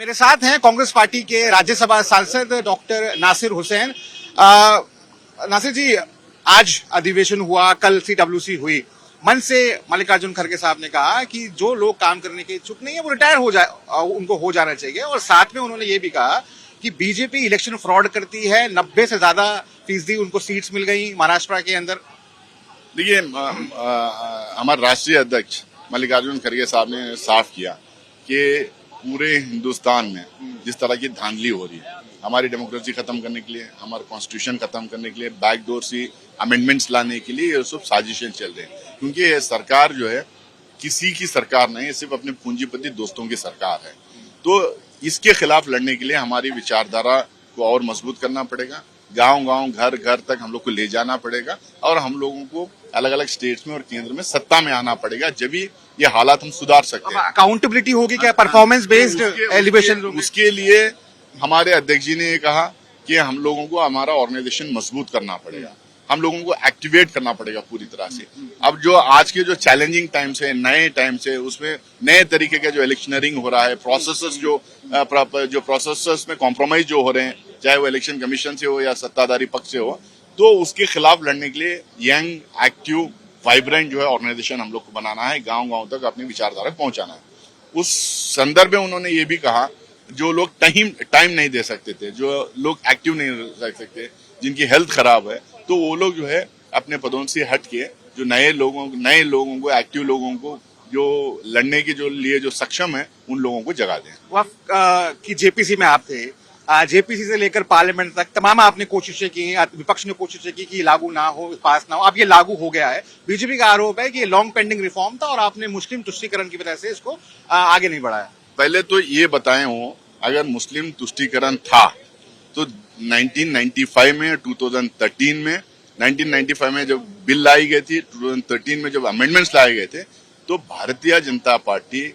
मेरे साथ हैं कांग्रेस पार्टी के राज्यसभा सांसद डॉक्टर नासिर हुसैन। नासिर जी, आज अधिवेशन हुआ, कल सीडब्ल्यूसी हुई। मन से मल्लिकार्जुन खड़गे साहब ने कहा कि जो लोग काम करने के इच्छुक नहीं है वो रिटायर हो जाए, उनको हो जाना चाहिए। और साथ में उन्होंने ये भी कहा कि बीजेपी इलेक्शन फ्रॉड करती है, 90 से ज्यादा फीसदी उनको सीट्स मिल गई महाराष्ट्र के अंदर। देखिए, हमारे राष्ट्रीय अध्यक्ष मल्लिकार्जुन खड़गे साहब ने साफ किया कि पूरे हिंदुस्तान में जिस तरह की धांधली हो रही है, हमारी डेमोक्रेसी खत्म करने के लिए, हमारा कॉन्स्टिट्यूशन खत्म करने के लिए, बैकडोर से अमेंडमेंट्स लाने के लिए ये सब साजिशें चल रही हैं। क्योंकि ये सरकार जो है किसी की सरकार नहीं है, सिर्फ अपने पूंजीपति दोस्तों की सरकार है। तो इसके खिलाफ लड़ने के लिए हमारी विचारधारा को और मजबूत करना पड़ेगा। गांव-गांव, घर-घर तक हम लोग को ले जाना पड़ेगा और हम लोगों को अलग अलग स्टेट्स में और केंद्र में सत्ता में आना पड़ेगा, जब ये हालात हम सुधार सकते हैं। अकाउंटेबिलिटी होगी क्या, परफॉर्मेंस बेस्ड एलिवेशन? उसके लिए हमारे अध्यक्ष जी ने ये कहा कि हम लोगों को हमारा ऑर्गेनाइजेशन मजबूत करना पड़ेगा, हम लोगों को एक्टिवेट करना पड़ेगा पूरी तरह से। अब जो आज के जो चैलेंजिंग टाइम्स है, नए टाइम्स है, उसमें नए तरीके का जो इलेक्शनरिंग हो रहा है, प्रोसेसेस जो प्रोसेसेस में कॉम्प्रोमाइज जो हो रहे हैं, चाहे वो इलेक्शन कमीशन से हो या सत्ताधारी पक्ष से हो, तो उसके खिलाफ लड़ने के लिए यंग, एक्टिव, वाइब्रेंट जो है ऑर्गेनाइजेशन हम लोग को बनाना है, गांव-गांव तक अपनी विचारधारा पहुंचाना है। उस संदर्भ में उन्होंने ये भी कहा, जो लोग टाइम नहीं दे सकते थे, जो लोग एक्टिव नहीं रह सकते, जिनकी हेल्थ खराब है, तो वो लोग जो है अपने पदों से हट के जो नए लोगों को, एक्टिव लोगों को, जो लड़ने के जो लिए जो सक्षम है, उन लोगों को जगा दें। वक्त की जेपीसी में आप थे, जेपीसी से लेकर पार्लियामेंट तक तमाम आपने कोशिशें की, विपक्ष ने कोशिशें की कि लागू ना हो, पास ना हो। अब ये लागू हो गया है। बीजेपी का आरोप है कि ये लॉन्ग पेंडिंग रिफॉर्म था और आपने मुस्लिम तुष्टीकरण की वजह से इसको आगे नहीं बढ़ाया। पहले तो ये बताए हो, अगर मुस्लिम तुष्टीकरण था तो 1995 में, 2013 में, 1995 में जब बिल लाई गई थी, 2013 में जब अमेंडमेंट्स लाए गए थे, तो भारतीय जनता पार्टी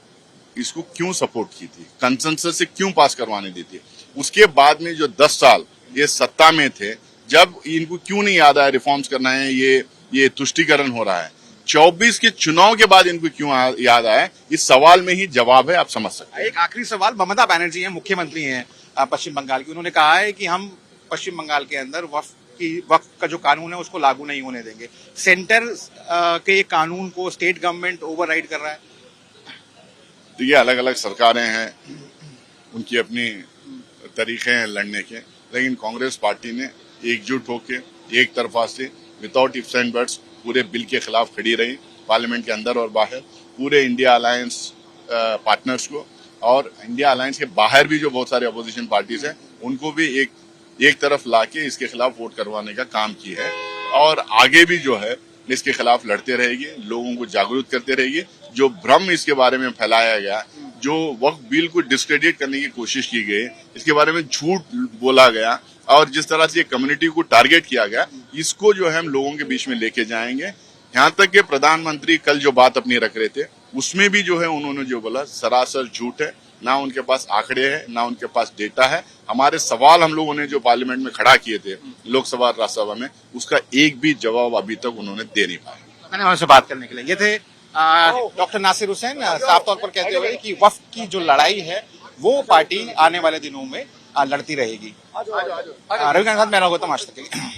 इसको क्यों सपोर्ट की थी, कंसेंसस से क्यों पास करवाने दी थी? उसके बाद में जो 10 साल ये सत्ता में थे, जब इनको क्यों नहीं याद आया रिफॉर्म्स करना है, ये तुष्टीकरण हो रहा है? 24 के चुनाव के बाद इनको क्यों याद आया? इस सवाल में ही जवाब है, आप समझ सकते हैं। एक आखिरी सवाल, ममता बनर्जी हैं, मुख्यमंत्री हैं पश्चिम बंगाल की, उन्होंने कहा है कि हम पश्चिम बंगाल के अंदर वक्फ का जो कानून है उसको लागू नहीं होने देंगे। सेंटर के कानून को स्टेट गवर्नमेंट ओवरराइड कर रहा है। देखिए, अलग अलग सरकारें हैं, उनकी अपनी तरीके हैं लड़ने के, लेकिन कांग्रेस पार्टी ने एकजुट होकर एक तरफा से विदाउट इफ्स एंड बट्स पूरे बिल के खिलाफ खड़ी रही, पार्लियामेंट के अंदर और बाहर, पूरे इंडिया अलायंस पार्टनर्स को, और इंडिया अलायंस के बाहर भी जो बहुत सारे अपोजिशन पार्टीज हैं, उनको भी एक तरफ लाके इसके खिलाफ वोट करवाने का काम किया है। और आगे भी जो है इसके खिलाफ लड़ते रहेगी, लोगों को जागरूक करते रहेगी। जो भ्रम इसके बारे में फैलाया गया, जो वक्फ बिल को डिस्क्रेडिट करने की कोशिश की गई, इसके बारे में झूठ बोला गया और जिस तरह से कम्युनिटी को टारगेट किया गया, इसको जो है हम लोगों के बीच में लेके जाएंगे। यहाँ तक कि प्रधानमंत्री कल जो बात अपनी रख रहे थे, उसमें भी जो है उन्होंने जो बोला सरासर झूठ है। ना उनके पास आंकड़े हैं, ना उनके पास डेटा है। हमारे सवाल हम लोगों ने जो पार्लियामेंट में खड़ा किए थे, लोकसभा और राज्यसभा में, उसका एक भी जवाब अभी तक उन्होंने दे नहीं पाया। मैंने उनसे बात करने के लिए ये थे डॉक्टर नासिर हुसैन, साफ तौर पर कहते हुए कि वक्फ की जो लड़ाई है वो पार्टी आने वाले दिनों में लड़ती रहेगी। रविकांत, मैं गौतम, आज तक के लिए।